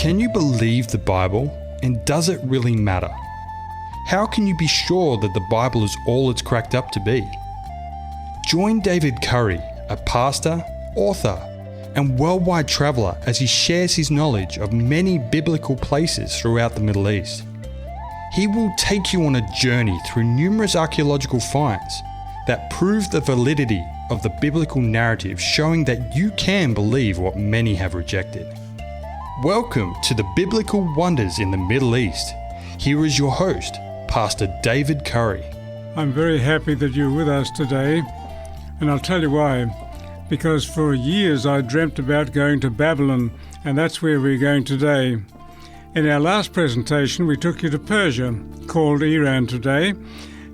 Can you believe the Bible, and does it really matter? How can you be sure that the Bible is all it's cracked up to be? Join David Curry, a pastor, author, and worldwide traveller, as he shares his knowledge of many biblical places throughout the Middle East. He will take you on a journey through numerous archaeological finds that prove the validity of the biblical narrative, showing that you can believe what many have rejected. Welcome to the Biblical Wonders in the Middle East. Here is your host, Pastor David Curry. I'm very happy that you're with us today, and I'll tell you why. Because for years I dreamt about going to Babylon, and that's where we're going today. In our last presentation, we took you to Persia, called Iran today,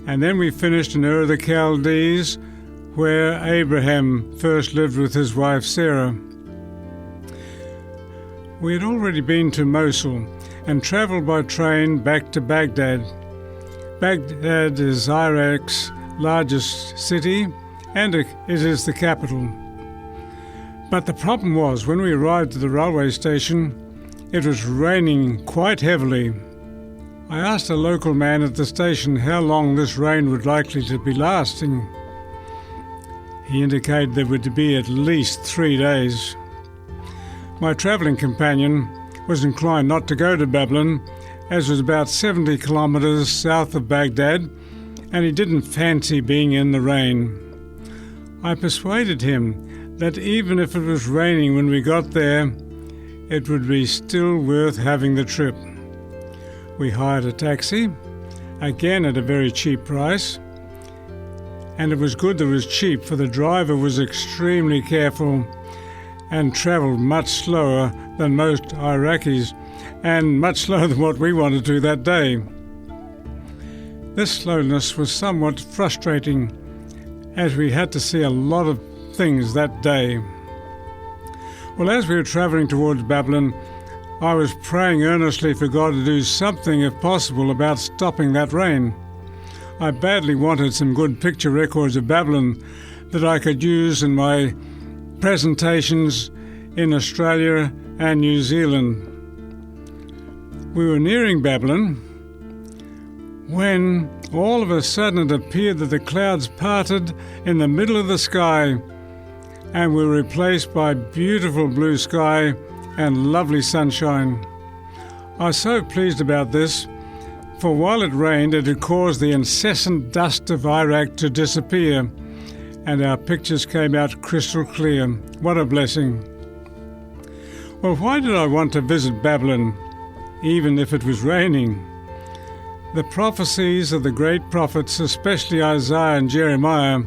and then we finished in Ur of the Chaldees, where Abraham first lived with his wife Sarah. We had already been to Mosul and travelled by train back to Baghdad. Baghdad is Iraq's largest city, and it is the capital. But the problem was, when we arrived at the railway station, it was raining quite heavily. I asked a local man at the station how long this rain would likely to be lasting. He indicated there would be at least 3 days. My travelling companion was inclined not to go to Babylon, as it was about 70 kilometres south of Baghdad, and he didn't fancy being in the rain. I persuaded him that even if it was raining when we got there, it would be still worth having the trip. We hired a taxi, again at a very cheap price, and it was good that it was cheap, for the driver was extremely careful and travelled much slower than most Iraqis, and much slower than what we wanted to that day. This slowness was somewhat frustrating, as we had to see a lot of things that day. Well, as we were travelling towards Babylon, I was praying earnestly for God to do something, if possible, about stopping that rain. I badly wanted some good picture records of Babylon that I could use in my presentations in Australia and New Zealand. We were nearing Babylon when all of a sudden it appeared that the clouds parted in the middle of the sky and were replaced by beautiful blue sky and lovely sunshine. I was so pleased about this, for while it rained, it had caused the incessant dust of Iraq to disappear, and our pictures came out crystal clear. What a blessing. Well, why did I want to visit Babylon, even if it was raining? The prophecies of the great prophets, especially Isaiah and Jeremiah,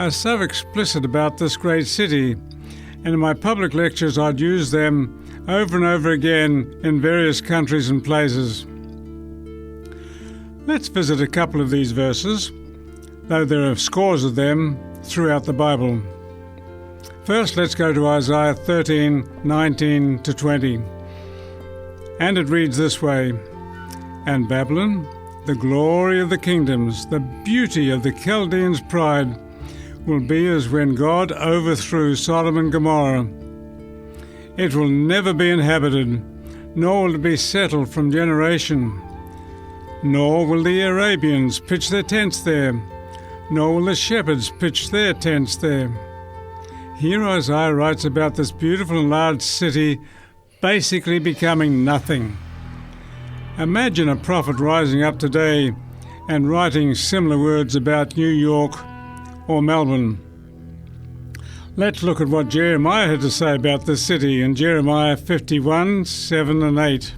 are so explicit about this great city, and in my public lectures I'd use them over and over again in various countries and places. Let's visit a couple of these verses, though there are scores of them throughout the Bible. First, let's go to Isaiah 13:19 to 20. And it reads this way: "And Babylon, the glory of the kingdoms, the beauty of the Chaldeans' pride, will be as when God overthrew Sodom and Gomorrah. It will never be inhabited, nor will it be settled from generation. Nor will the Arabians pitch their tents there, nor will the shepherds pitch their tents there." Here Isaiah writes about this beautiful and large city basically becoming nothing. Imagine a prophet rising up today and writing similar words about New York or Melbourne. Let's look at what Jeremiah had to say about this city in Jeremiah 51:7 and 8.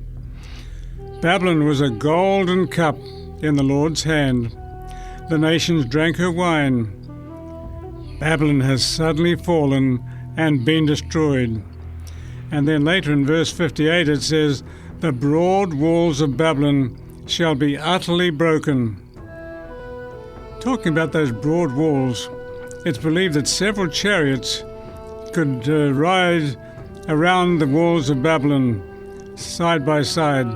"Babylon was a golden cup in the Lord's hand. The nations drank her wine. Babylon has suddenly fallen and been destroyed." And then later in verse 58 it says, "The broad walls of Babylon shall be utterly broken." Talking about those broad walls, it's believed that several chariots could ride around the walls of Babylon side by side.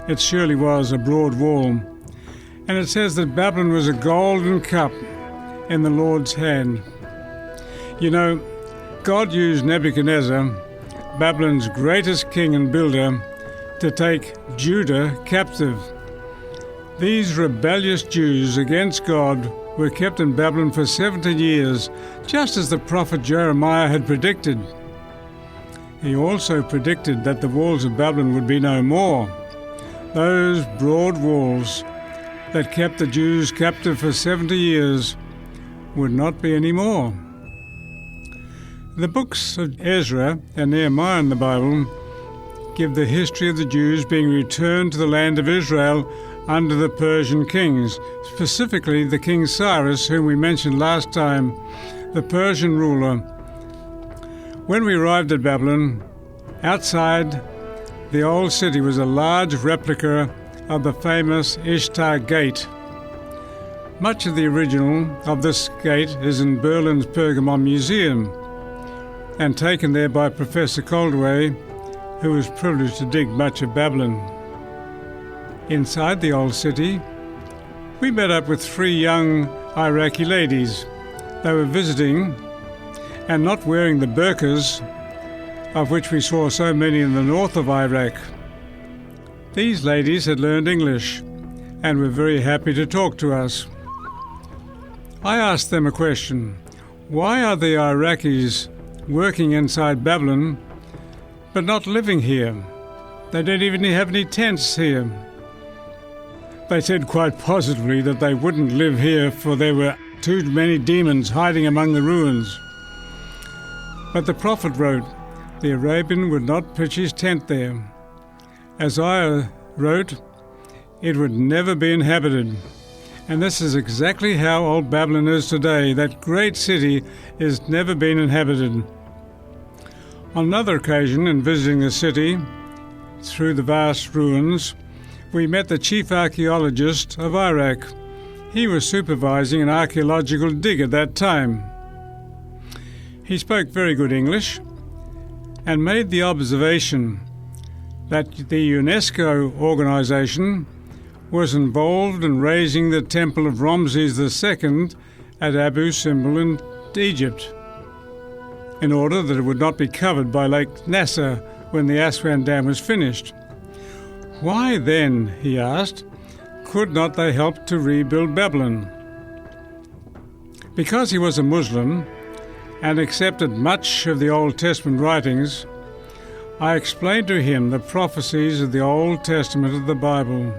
It surely was a broad wall. And it says that Babylon was a golden cup in the Lord's hand. You know, God used Nebuchadnezzar Babylon's greatest king and builder, to take Judah captive. These rebellious Jews against God were kept in Babylon for 70 years, just as the prophet Jeremiah had predicted. He also predicted that the walls of Babylon would be no more. Those broad walls that kept the Jews captive for 70 years would not be any more. The books of Ezra and Nehemiah in the Bible give the history of the Jews being returned to the land of Israel under the Persian kings, specifically the King Cyrus, whom we mentioned last time, the Persian ruler. When we arrived at Babylon, outside the old city was a large replica of the famous Ishtar gate. Much of the original of this gate is in Berlin's Pergamon Museum and taken there by Professor Coldway, who was privileged to dig much of Babylon. Inside the old city, we met up with 3 young Iraqi ladies. They were visiting and not wearing the burqas, of which we saw so many in the north of Iraq. These ladies had learned English and were very happy to talk to us. I asked them a question. Why are the Iraqis working inside Babylon but not living here? They don't even have any tents here. They said quite positively that they wouldn't live here, for there were too many demons hiding among the ruins. But the prophet wrote, the Arabian would not pitch his tent there. Isaiah wrote, it would never be inhabited. And this is exactly how old Babylon is today. That great city has never been inhabited. On another occasion, in visiting the city through the vast ruins, we met the chief archaeologist of Iraq. He was supervising an archaeological dig at that time. He spoke very good English and made the observation that the UNESCO organization was involved in raising the temple of Ramses II at Abu Simbel in Egypt, in order that it would not be covered by Lake Nasser when the Aswan Dam was finished. Why then, he asked, could not they help to rebuild Babylon? Because he was a Muslim and accepted much of the Old Testament writings, I explained to him the prophecies of the Old Testament of the Bible.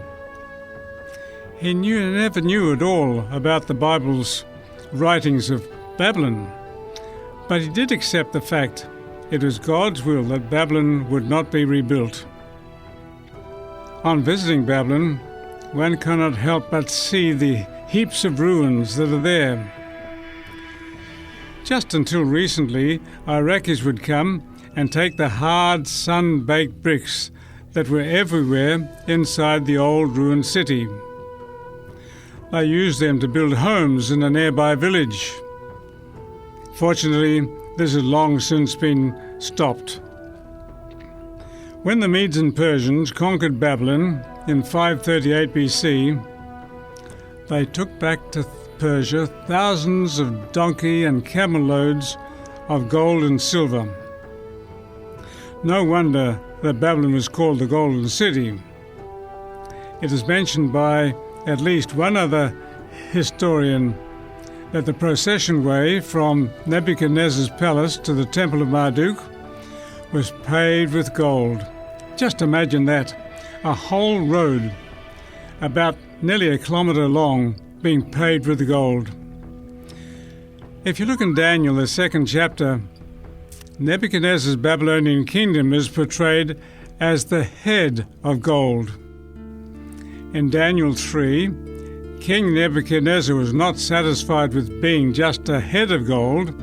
He never knew at all about the Bible's writings of Babylon, but he did accept the fact it was God's will that Babylon would not be rebuilt. On visiting Babylon, one cannot help but see the heaps of ruins that are there. Just until recently, Iraqis would come and take the hard, sun-baked bricks that were everywhere inside the old ruined city. They used them to build homes in a nearby village. Fortunately, this has long since been stopped. When the Medes and Persians conquered Babylon in 538 BC, they took back to Persia thousands of donkey and camel loads of gold and silver. No wonder that Babylon was called the Golden City. It is mentioned by at least one other historian that the procession way from Nebuchadnezzar's palace to the Temple of Marduk was paved with gold. Just imagine that, a whole road, about nearly a kilometre long, being paved with gold. If you look in Daniel, the 2nd chapter, Nebuchadnezzar's Babylonian kingdom is portrayed as the head of gold. In Daniel 3, King Nebuchadnezzar was not satisfied with being just a head of gold.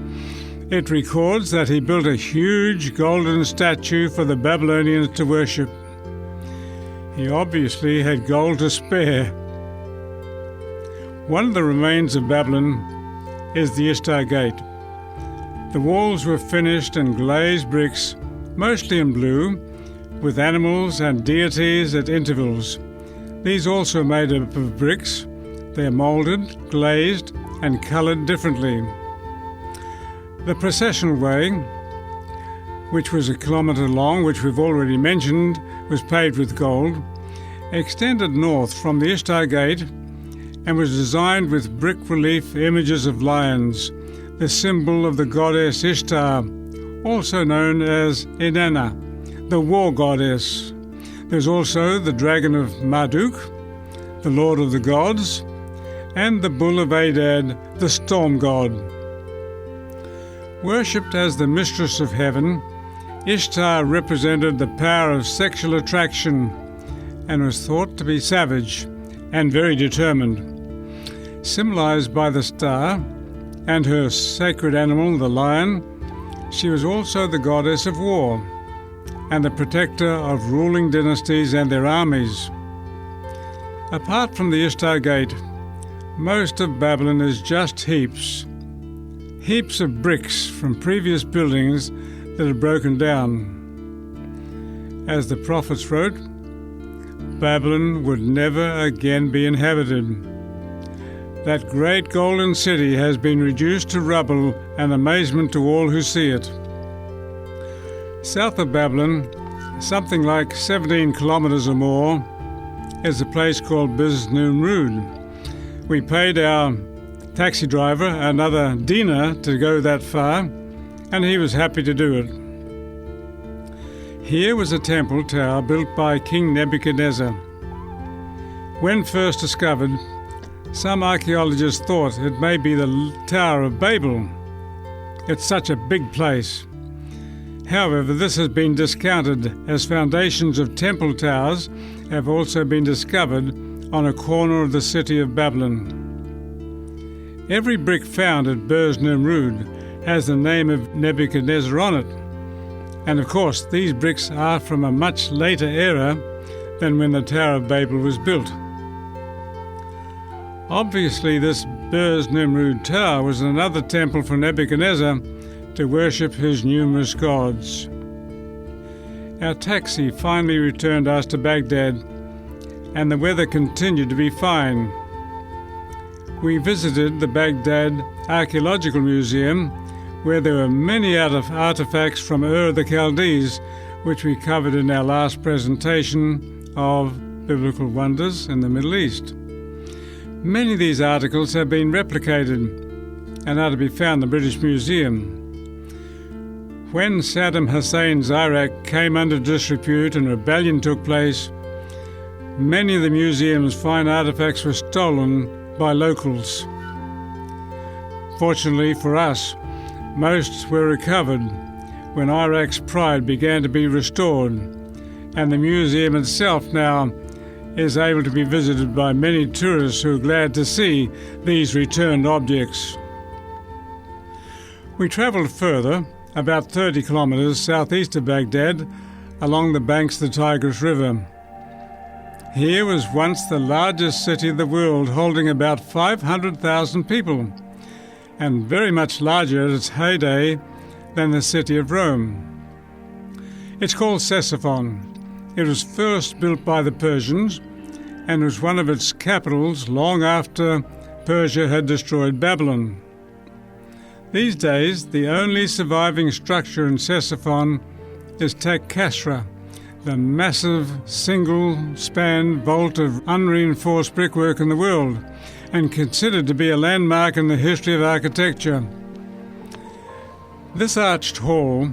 It records that he built a huge golden statue for the Babylonians to worship. He obviously had gold to spare. One of the remains of Babylon is the Ishtar Gate. The walls were finished in glazed bricks, mostly in blue, with animals and deities at intervals. These also are made up of bricks. They are moulded, glazed, and coloured differently. The processional way which was a kilometre long, which we've already mentioned, was paved with gold, extended north from the Ishtar gate and was designed with brick relief images of lions, the symbol of the goddess Ishtar, also known as Inanna, the war goddess. There's also the dragon of Marduk, the lord of the gods, and the bull of Adad, the storm god. Worshipped as the mistress of heaven, Ishtar represented the power of sexual attraction and was thought to be savage and very determined. Symbolized by the star and her sacred animal, the lion, she was also the goddess of war and the protector of ruling dynasties and their armies. Apart from the Ishtar gate, most of Babylon is just heaps of bricks from previous buildings that had broken down. As the prophets wrote, Babylon would never again be inhabited. That great golden city has been reduced to rubble and amazement to all who see it. South of Babylon, something like 17 kilometers or more, is a place called Biz-Nimrud. We paid our taxi driver another dinar to go that far, and he was happy to do it. Here was a temple tower built by King Nebuchadnezzar. When first discovered, some archaeologists thought it may be the Tower of Babel. It's such a big place. However, this has been discounted as foundations of temple towers have also been discovered on a corner of the city of Babylon. Every brick found at Biz-Nimrud has the name of Nebuchadnezzar on it. And of course, these bricks are from a much later era than when the Tower of Babel was built. Obviously, this Biz-Nimrud Tower was another temple for Nebuchadnezzar to worship his numerous gods. Our taxi finally returned us to Baghdad, and the weather continued to be fine. We visited the Baghdad Archaeological Museum, where there were many artifacts from Ur the Chaldees, which we covered in our last presentation of Biblical Wonders in the Middle East. Many of these articles have been replicated and are to be found in the British Museum. When Saddam Hussein's Iraq came under disrepute and rebellion took place, many of the museum's fine artifacts were stolen by locals. Fortunately for us, most were recovered when Iraq's pride began to be restored, and the museum itself now is able to be visited by many tourists who are glad to see these returned objects. We travelled further, about 30 kilometres southeast of Baghdad, along the banks of the Tigris River. Here was once the largest city of the world, holding about 500,000 people, and very much larger at its heyday than the city of Rome. It's called Ctesiphon. It was first built by the Persians and was one of its capitals long after Persia had destroyed Babylon. These days, the only surviving structure in Ctesiphon is Tek Kasra, the massive single-span vault of unreinforced brickwork in the world, and considered to be a landmark in the history of architecture. This arched hall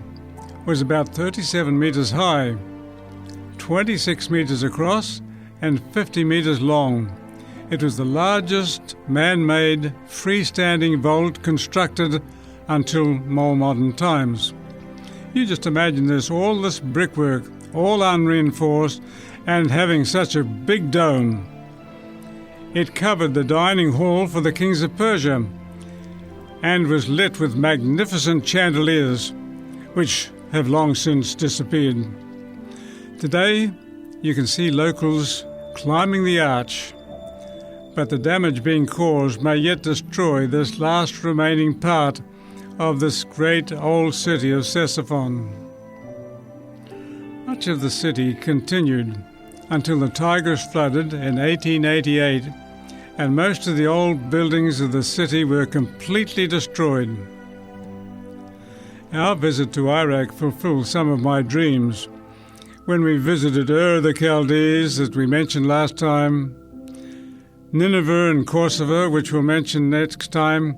was about 37 metres high, 26 metres across, and 50 metres long. It was the largest man-made freestanding vault constructed until more modern times. You just imagine this, all this brickwork, all unreinforced, and having such a big dome. It covered the dining hall for the kings of Persia and was lit with magnificent chandeliers, which have long since disappeared. Today, you can see locals climbing the arch, but the damage being caused may yet destroy this last remaining part of this great old city of Ctesiphon. Much of the city continued until the Tigris flooded in 1888, and most of the old buildings of the city were completely destroyed. Our visit to Iraq fulfilled some of my dreams. When we visited Ur the Chaldees, as we mentioned last time, Nineveh and Kosovo, which we'll mention next time,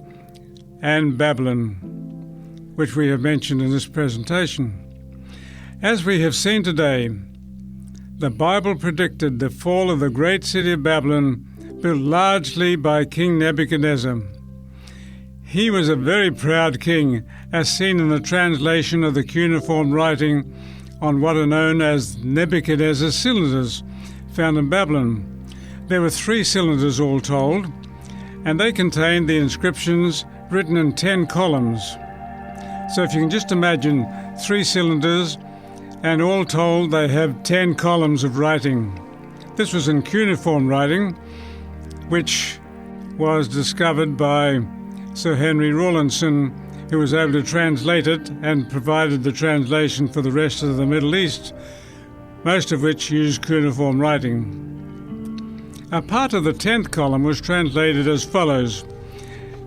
and Babylon, which we have mentioned in this presentation. As we have seen today, the Bible predicted the fall of the great city of Babylon, built largely by King Nebuchadnezzar. He was a very proud king, as seen in the translation of the cuneiform writing on what are known as Nebuchadnezzar's cylinders, found in Babylon. There were 3 cylinders all told, and they contained the inscriptions written in 10 columns. So if you can just imagine 3 cylinders, and all told they have 10 columns of writing. This was in cuneiform writing, which was discovered by Sir Henry Rawlinson, who was able to translate it and provided the translation for the rest of the Middle East, most of which used cuneiform writing. A part of the 10th column was translated as follows,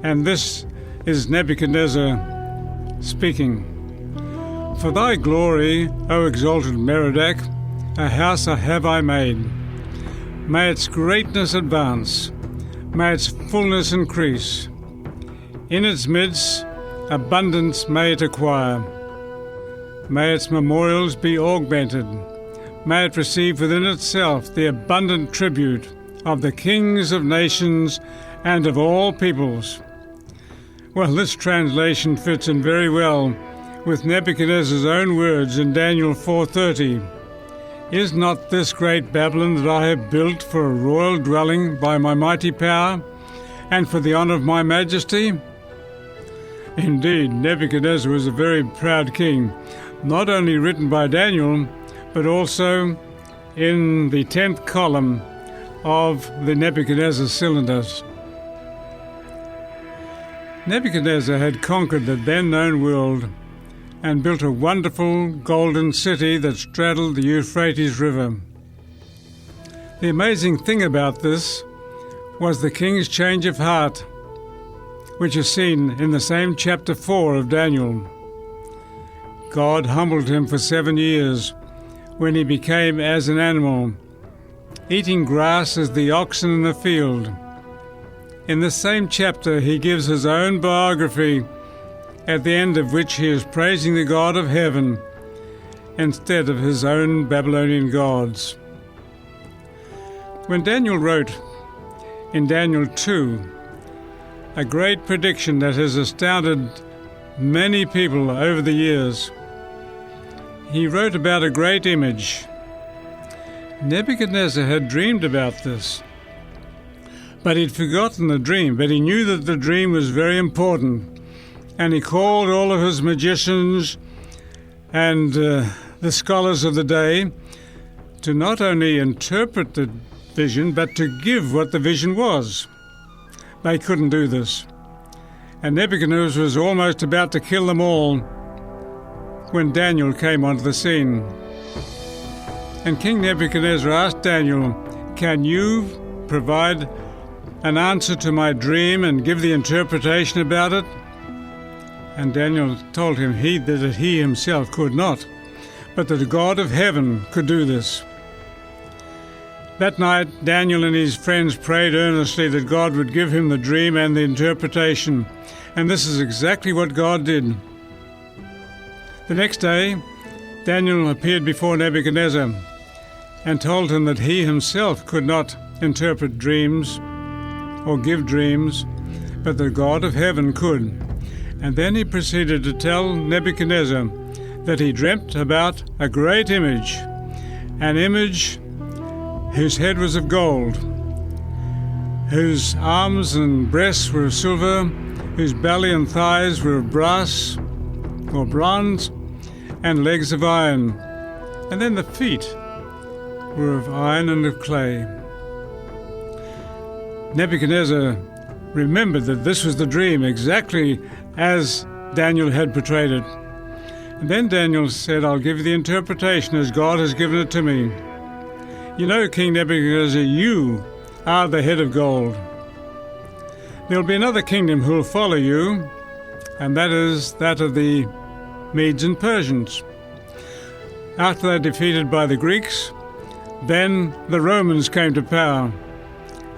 and this is Nebuchadnezzar speaking. For thy glory, O exalted Merodach, a house have I made. May its greatness advance, may its fullness increase. In its midst, abundance may it acquire. May its memorials be augmented. May it receive within itself the abundant tribute of the kings of nations and of all peoples. Well, this translation fits in very well with Nebuchadnezzar's own words in Daniel 4:30. Is not this great Babylon that I have built for a royal dwelling by my mighty power, and for the honor of my majesty? Indeed, Nebuchadnezzar was a very proud king, not only written by Daniel, but also in the 10th column of the Nebuchadnezzar cylinders. Nebuchadnezzar had conquered the then-known world and built a wonderful golden city that straddled the Euphrates River. The amazing thing about this was the king's change of heart, which is seen in the same chapter 4 of Daniel. God humbled him for 7 years, when he became as an animal, eating grass as the oxen in the field. In the same chapter he gives his own biography, at the end of which he is praising the God of heaven instead of his own Babylonian gods. When Daniel wrote in Daniel 2, a great prediction that has astounded many people over the years, he wrote about a great image. Nebuchadnezzar had dreamed about this, but he'd forgotten the dream, but he knew that the dream was very important. And he called all of his magicians and the scholars of the day to not only interpret the vision, but to give what the vision was. They couldn't do this. And Nebuchadnezzar was almost about to kill them all when Daniel came onto the scene. And King Nebuchadnezzar asked Daniel, "Can you provide an answer to my dream and give the interpretation about it?" And Daniel told him that he himself could not, but that the God of heaven could do this. That night, Daniel and his friends prayed earnestly that God would give him the dream and the interpretation, and this is exactly what God did. The next day, Daniel appeared before Nebuchadnezzar and told him that he himself could not interpret dreams or give dreams, but the God of heaven could. And then he proceeded to tell Nebuchadnezzar that he dreamt about a great image, an image whose head was of gold, whose arms and breasts were of silver, whose belly and thighs were of brass or bronze, and legs of iron, and then the feet were of iron and of clay. Nebuchadnezzar remembered that this was the dream exactly as Daniel had portrayed it. And then Daniel said, "I'll give you the interpretation as God has given it to me. You know, King Nebuchadnezzar, you are the head of gold. There will be another kingdom who will follow you, and that is that of the Medes and Persians. After they were defeated by the Greeks, then the Romans came to power,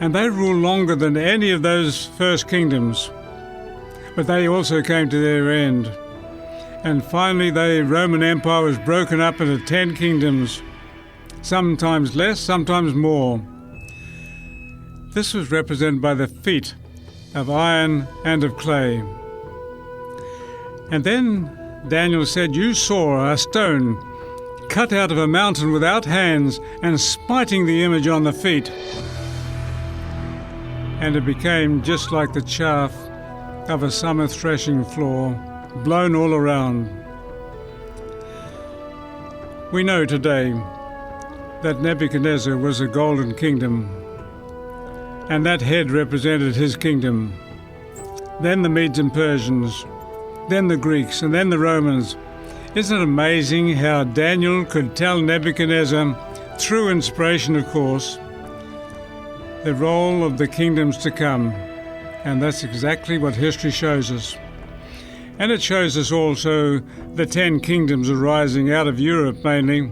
and they ruled longer than any of those first kingdoms. But they also came to their end. And finally the Roman Empire was broken up into 10 kingdoms, sometimes less, sometimes more. This was represented by the feet of iron and of clay. And then Daniel said, "You saw a stone cut out of a mountain without hands and smiting the image on the feet. And it became just like the chaff of a summer threshing floor, blown all around." We know today that Nebuchadnezzar was a golden kingdom, and that head represented his kingdom. Then the Medes and Persians, then the Greeks, and then the Romans. Isn't it amazing how Daniel could tell Nebuchadnezzar, through inspiration of course, the role of the kingdoms to come? And that's exactly what history shows us. And it shows us also the 10 kingdoms arising out of Europe mainly.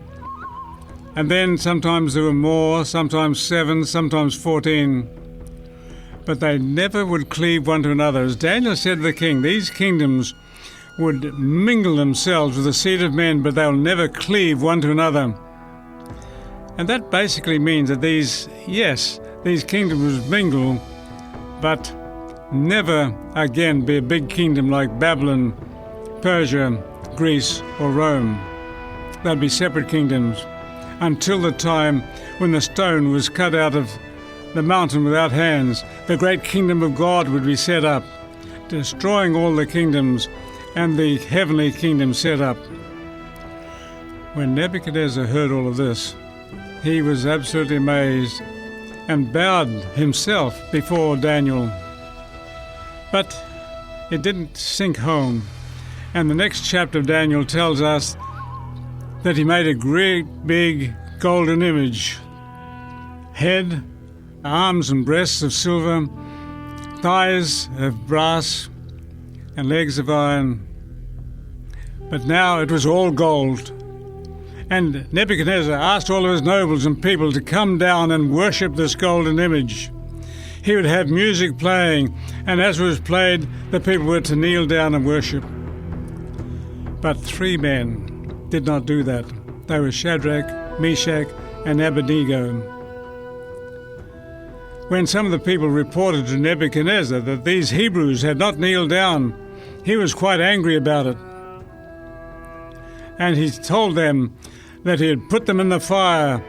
And then sometimes there were more, sometimes 7, sometimes 14. But they never would cleave one to another. As Daniel said to the king, these kingdoms would mingle themselves with the seed of men, but they'll never cleave one to another. And that basically means that these kingdoms would mingle, but never again be a big kingdom like Babylon, Persia, Greece, or Rome. They'd be separate kingdoms until the time when the stone was cut out of the mountain without hands. The great kingdom of God would be set up, destroying all the kingdoms and the heavenly kingdom set up. When Nebuchadnezzar heard all of this, he was absolutely amazed and bowed himself before Daniel. But it didn't sink home. And the next chapter of Daniel tells us that he made a great big golden image. Head, arms and breasts of silver, thighs of brass, and legs of iron. But now it was all gold. And Nebuchadnezzar asked all of his nobles and people to come down and worship this golden image. He would have music playing, and as it was played, the people were to kneel down and worship. But 3 men did not do that. They were Shadrach, Meshach, and Abednego. When some of the people reported to Nebuchadnezzar that these Hebrews had not kneeled down, he was quite angry about it. And he told them that he would put them in the fire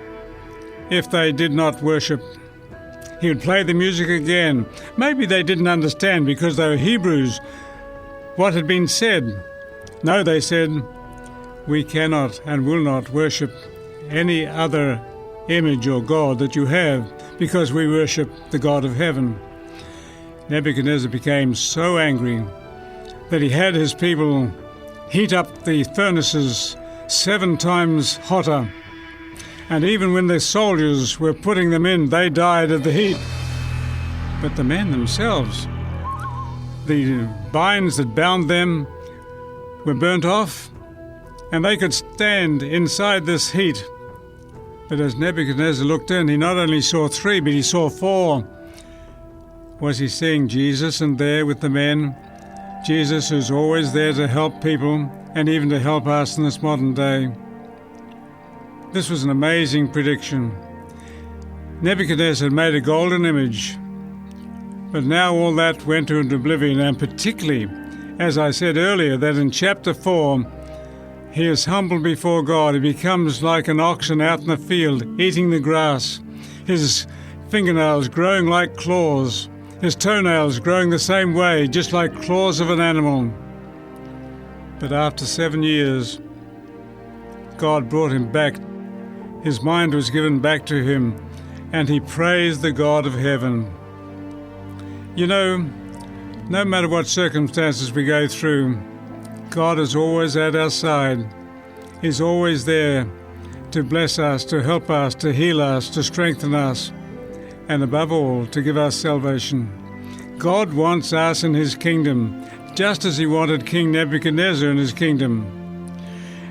if they did not worship. He would play the music again. Maybe they didn't understand because they were Hebrews what had been said. No, they said, "We cannot and will not worship any other image or god that you have, because we worship the God of heaven." Nebuchadnezzar became so angry that he had his people heat up the furnaces 7 times hotter. And even when the soldiers were putting them in, they died of the heat. But the men themselves, the binds that bound them were burnt off, and they could stand inside this heat. But as Nebuchadnezzar looked in, he not only saw 3, but he saw 4. Was he seeing Jesus in there with the men? Jesus, who's always there to help people and even to help us in this modern day. This was an amazing prediction. Nebuchadnezzar had made a golden image, but now all that went into oblivion, and particularly, as I said earlier, that in chapter 4, he is humbled before God. He becomes like an oxen out in the field, eating the grass, his fingernails growing like claws, his toenails growing the same way, just like claws of an animal. But after 7 years, God brought him back. His mind was given back to him, and he praised the God of heaven. You know, no matter what circumstances we go through, God is always at our side. He's always there to bless us, to help us, to heal us, to strengthen us, and above all, to give us salvation. God wants us in his kingdom, just as he wanted King Nebuchadnezzar in his kingdom.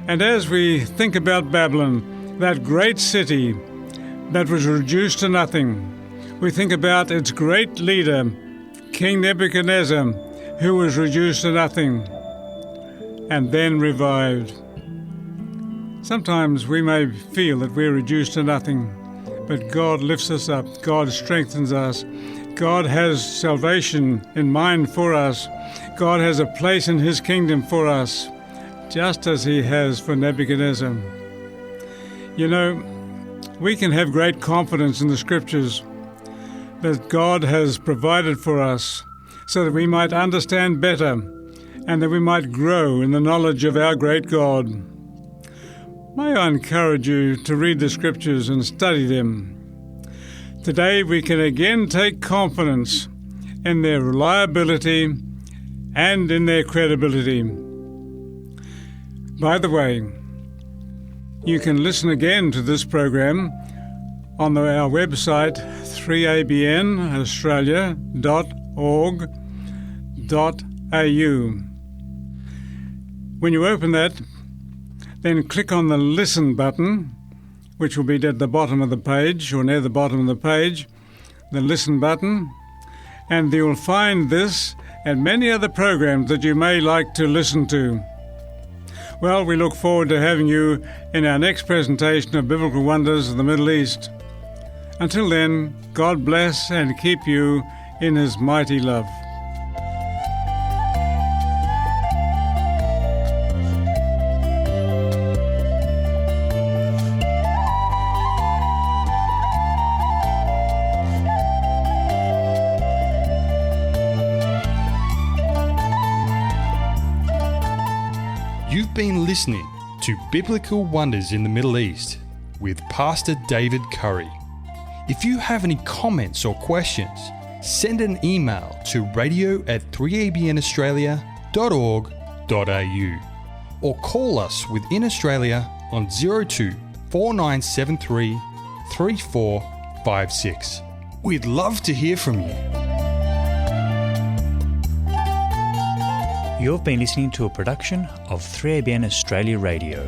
And as we think about Babylon, that great city that was reduced to nothing, we think about its great leader, King Nebuchadnezzar, who was reduced to nothing and then revived. Sometimes we may feel that we're reduced to nothing, but God lifts us up, God strengthens us, God has salvation in mind for us, God has a place in His kingdom for us, just as He has for Nebuchadnezzar. You know, we can have great confidence in the Scriptures that God has provided for us so that we might understand better and that we might grow in the knowledge of our great God. May I encourage you to read the Scriptures and study them. Today we can again take confidence in their reliability and in their credibility. By the way, you can listen again to this program on our website 3abnaustralia.org.au. When you open that, then click on the Listen button, which will be at the bottom of the page or near the bottom of the page, the Listen button, and you'll find this and many other programs that you may like to listen to. Well, we look forward to having you in our next presentation of Biblical Wonders of the Middle East. Until then, God bless and keep you in His mighty love. You've been listening to Biblical Wonders in the Middle East with Pastor David Curry. If you have any comments or questions, send an email to radio@3abnaustralia.org.au or call us within Australia on 02 4973 3456. We'd love to hear from you. You've been listening to a production of 3ABN Australia Radio.